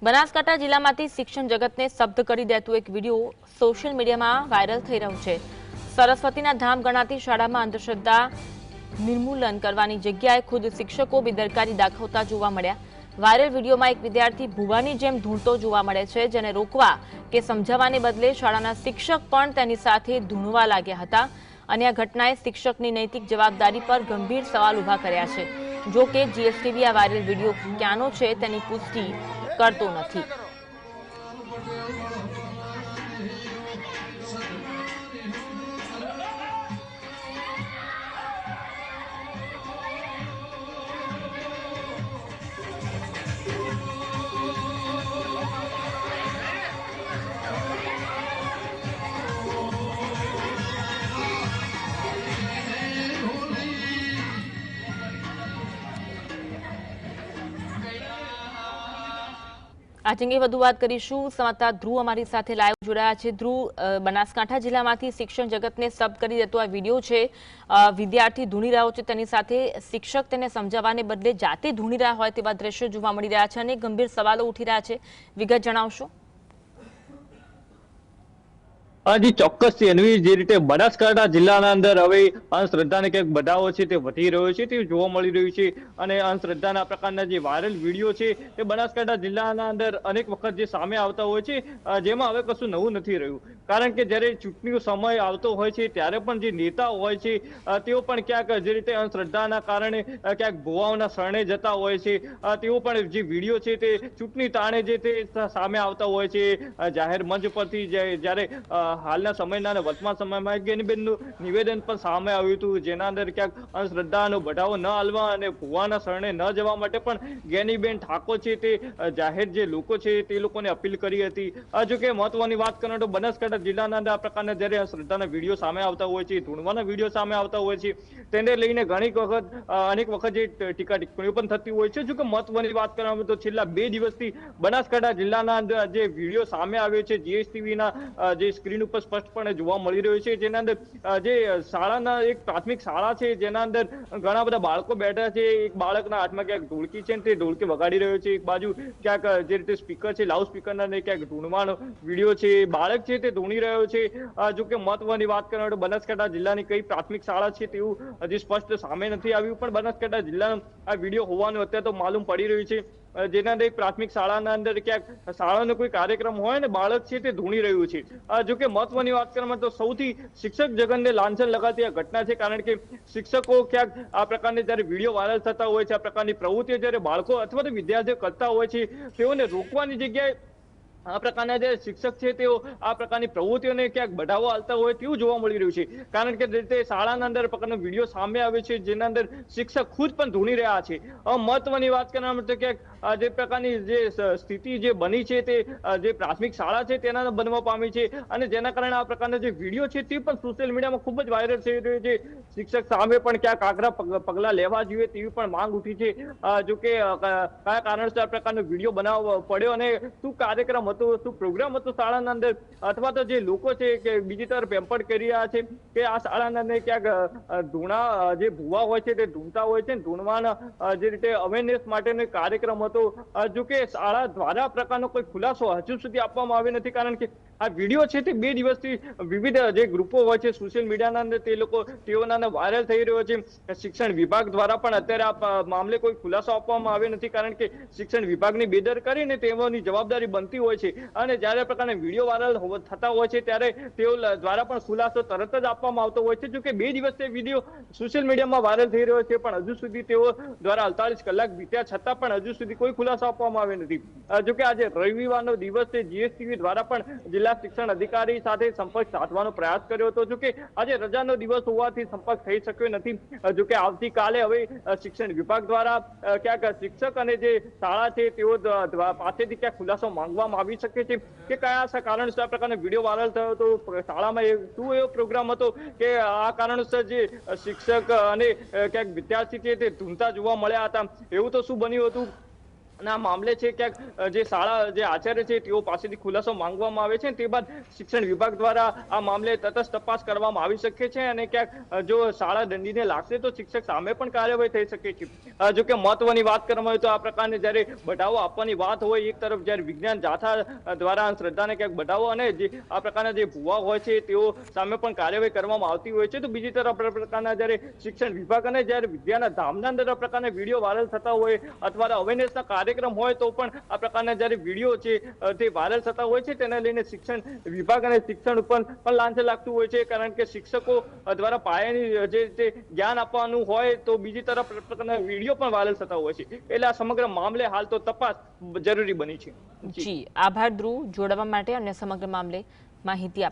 બનાસકાંઠા જિલ્લામાંથી શિક્ષણ જગતને સ્તબ્ધ કરી દેતો એક વિડીયો સોશિયલ મીડિયામાં વાયરલ થઈ રહ્યો છે। સરસ્વતીના ધામ ગણાતી શાળામાં અંધશ્રદ્ધા નિર્મૂલન કરવાની જગ્યાએ ખુદ શિક્ષકો બેદરકારી દાખવતા જોવા મળ્યા। વાયરલ વિડીયોમાં એક વિદ્યાર્થી ભૂવાની જેમ ધૂણતો જોવા મળે છે, જેને રોકવા કે સમજાવવાને બદલે શાળાના શિક્ષક પણ તેની સાથે ધૂણવા લાગ્યા હતા અને આ ઘટનાએ શિક્ષકની નૈતિક જવાબદારી પર ગંભીર સવાલ ઉભા કર્યા છે। જો કે જીએસટીવી આ વાયરલ વિડીયો ક્યાંનો છે તેની પુષ્ટિ કરતો નથી। आज अंगे વધુ વાત કરીશું। સમાચાર ધ્રુવ અમારી સાથે લાઈવ જોડાયા છે। ધ્રુવ, બનાસકાંઠા જિલ્લામાંથી શિક્ષણ જગતને સ્તબ્ધ કરી દેતો આ વિડીયો છે। વિદ્યાર્થી ધૂણી રહ્યો છે, તેની સાથે શિક્ષક તેને સમજાવવાને બદલે જાતે ધૂણી રહ્યા હોય તેવા દ્રશ્યો જોવા મળી રહ્યા છે અને ગંભીર સવાલો ઉઠી રહ્યા છે। વિગત જણાવશો? જી ચોક્કસ છે। એની જે રીતે બનાસકાંઠા જિલ્લાના અંદર હવે અંધશ્રદ્ધાને ક્યાંક બધાવો છે તે વધી રહ્યો છે તે જોવા મળી રહ્યું છે અને અંધશ્રદ્ધાના પ્રકારના જે વાયરલ વિડીયો છે તે બનાસકાંઠા જિલ્લાના અંદર અનેક વખત જે સામે આવતા હોય છે, જેમાં હવે કશું નવું નથી રહ્યું। કારણ કે જ્યારે ચૂંટણીનો સમય આવતો હોય છે ત્યારે પણ જે નેતાઓ હોય છે તેઓ પણ ક્યાંક જે રીતે અંધશ્રદ્ધાના કારણે ક્યાંક ભુવાઓના શરણે જતા હોય છે, તેઓ પણ જે વિડીયો છે તે ચૂંટણી તાણે જે તે સામે આવતા હોય છે। જાહેર મંચ પરથી જ્યારે હાલના સમયના અને વર્તમાન સમયમાં ગેનીબેનનું નિવેદન પણ સામે આવ્યું હતું, જેના અંદર ક્યાંક અંધશ્રદ્ધાનો બઢાવો ન હાલવા અને ભુવાના શરણે ન જવા માટે પણ ગેનીબેન ઠાકોર છે તે જાહેર જે લોકો છે તે લોકોને અપીલ કરી હતી। જો કે મહત્વની વાત કરીએ તો બનાસકાંઠા જિલ્લાના અંદર આ પ્રકારના જ્યારે અંધશ્રદ્ધાના વિડીયો સામે આવતા હોય છે, ધૂણવાના વિડીયો સામે આવતા હોય છે, તેને લઈને અનેક વખત જે ટીકા ટિપ્પણીઓ પણ થતી હોય છે। જો કે મહત્વની વાત કરવામાં તો છેલ્લા 2 દિવસથી બનાસકાંઠા જિલ્લાના અંદર જે વિડીયો સામે આવ્યો છે જીએસટીવીના જે સ્ક્રીન ઉપર સ્પષ્ટપણે જોવા મળી રહ્યું છે, જેના અંદર જે શાળાના એક પ્રાથમિક શાળા છે જેના અંદર ઘણા બધા બાળકો બેઠા છે। એક બાળકના હાથમાં ક્યાંક ઢોલકી છે, તે ઢોલકી વગાડી રહ્યો છે, એક બાજુ ક્યાંક જે રીતે સ્પીકર છે લાઉડ સ્પીકરના ને ક્યાંક ધૂણવાનો વિડીયો છે, બાળક છે તે ધૂણી રહ્યો છે। જો કે મહત્વની વાત કરીએ તો બનાસકાંઠા જિલ્લાની કઈ પ્રાથમિક શાળા છે તેવું હજી સ્પષ્ટ સામે નથી આવ્યું, પણ બનાસકાંઠા જિલ્લાનો આ વિડીયો હોવાનું અત્યારે તો માલુમ પડી રહ્યું છે, જેના અંદર પ્રાથમિક શાળાના અંદર ક્યાંક શાળાનો કોઈ કાર્યક્રમ હોય ને બાળક છે તે ધૂણી રહ્યું છે। જો કે મહત્વની વાત કરવામાં તો સૌથી શિક્ષક જગતને લાંછન લગાતી આ ઘટના છે, કારણ કે શિક્ષકો ક્યાંક આ પ્રકારની જ્યારે વિડીયો વાયરલ થતા હોય છે, આ પ્રકારની પ્રવૃત્તિઓ જ્યારે બાળકો અથવા તો વિદ્યાર્થીઓ કરતા હોય છે, તેઓને રોકવાની જગ્યાએ આ પ્રકારના જે શિક્ષક છે તેઓ આ પ્રકારની પ્રવૃત્તિઓને ક્યાંક બઢાવો હાલતા હોય તેવું જોવા મળી રહ્યું છે। કારણ કે રીતે શાળાના અંદર પ્રકારનો વિડીયો સામે આવ્યો છે, જેના અંદર શિક્ષક ખુદ પણ ધૂણી રહ્યા છે। મહત્વની વાત કરવામાં તો ક્યાંક જે પ્રકારની જે સ્થિતિ જે બની છે તે જે પ્રાથમિક શાળા છે તેના બનવા પામી છે અને જેના કારણે આ પ્રકારના જે વિડીયો છે તે પણ સોશિયલ મીડિયામાં ખૂબ જ વાયરલ થઈ રહ્યો છે। શિક્ષક સામે પણ ક્યાંક આકરા પગલાં લેવા જોઈએ તેવી પણ માંગ ઉઠી છે। જો કે કયા કારણસર આ પ્રકારનો વિડીયો બનાવવો પડ્યો અને શું કાર્યક્રમ શું પ્રોગ્રામ હતો શાળાના અંદર, અથવા તો જે લોકો છે કે બીજી તરફ પેમ્પર્ડ કરી રહ્યા છે કે આ શાળાના અંદર ક્યાંક ધૂણા જે ભુવા હોય છે તે ધૂણતા હોય છે, ધૂણવાના જે રીતે અવેરનેસ માટેનો કાર્યક્રમ હતો। જો કે શાળા દ્વારા પ્રકારનો કોઈ ખુલાસો હજુ સુધી આપવામાં આવ્યો નથી, કારણ કે આ વિડીયો છે તે 2 દિવસથી વિવિધ જે ગ્રુપો હોય છે સોશિયલ મીડિયાના અંદર તેઓના વાયરલ થઈ રહ્યો છે। શિક્ષણ વિભાગ દ્વારા પણ અત્યારે આ મામલે કોઈ ખુલાસો આપવામાં આવ્યો નથી, કારણ કે શિક્ષણ વિભાગની બેદરકારી ને તેઓની જવાબદારી બનતી હોય છે અને જ્યારે પ્રકારના વિડીયો વાયરલ થતા હોય છે ત્યારે તેઓ દ્વારા પણ ખુલાસો તરત જ આપવામાં આવતો હોય છે। જો કે 2 દિવસથી વિડીયો સોશિયલ મીડિયામાં વાયરલ થઈ રહ્યો છે, પણ હજુ સુધી તેઓ દ્વારા 48 કલાક વીત્યા છતાં પણ હજુ સુધી કોઈ ખુલાસો આપવામાં આવ્યો નથી। જો કે આજે રવિવારનો દિવસ છે, જીએસટીવી દ્વારા પણ જિલ્લા શિક્ષણ અધિકારી સાથે સંપર્ક સાધવાનો પ્રયાસ કર્યો હતો। જો કે આજે રજાનો દિવસ હોવાથી સંપર્ક થઈ શક્યો નથી। જો કે આવતીકાલે હવે શિક્ષણ વિભાગ દ્વારા ક્યાંક શિક્ષક અને જે શાળા છે તેઓ પાસેથી ક્યાંક ખુલાસો માંગવામાં આવી શકે છે કે કયા કારણસર આ પ્રકારનો વિડીયો વાયરલ થયો હતો, શાળામાં શું એવો પ્રોગ્રામ હતો કે આ કારણસર જે શિક્ષક અને ક્યાંક વિદ્યાર્થી છે તે ધૂણતા જોવા મળ્યા હતા, એવું તો શું બન્યું હતું અને આ મામલે છે ક્યાંક જે શાળા જે આચાર્ય છે તેઓ પાસેથી ખુલાસો માંગવામાં આવે છે. તે બાદ શિક્ષણ વિભાગ દ્વારા આ મામલે તટસ્થ તપાસ કરવામાં આવી શકે છે અને ક્યાંક જો શાળા દંડીને લાગશે તો શિક્ષક સામે પણ કાર્યવાહી થઈ શકે છે. જો કે મહત્વની વાત કરવામાં આવે તો આ પ્રકારની જ્યારે બઢાવો આપવાની વાત હોય, એક તરફ જ્યારે વિજ્ઞાન જાથા દ્વારા શ્રદ્ધાને ક્યાંક બઢાવો અને જે આ પ્રકારના જે ભુવા હોય છે તેઓ સામે પણ કાર્યવાહી કરવામાં આવતી હોય છે, તો બીજી તરફ આ પ્રકારના જ્યારે શિક્ષણ વિભાગ અને જ્યારે વિદ્યાના ધામના અંદર આ પ્રકારના વિડીયો વાયરલ થતા હોય અથવા અવેરનેસના કાર્યક્રમ હોય તો પણ આ પ્રકારના જ્યારે વિડીયો છે તે વાયરલ થતા હોય છે, તેને લઈને શિક્ષણ વિભાગ અને શિક્ષણ ઉપર પણ લાંછન લાગતું હોય છે. કારણ કે શિક્ષકો દ્વારા પાયાની જે જ્ઞાન આપવાનું હોય તો બીજી તરફ પ્રકારના વિડીયો પણ વાયરલ થતા હોય છે. એટલે આ સમગ્ર મામલે હાલ તો તપાસ જરૂરી બની છે. જી આભાર ધ્રુવ, જોડાવા માટે અને સમગ્ર મામલે માહિતી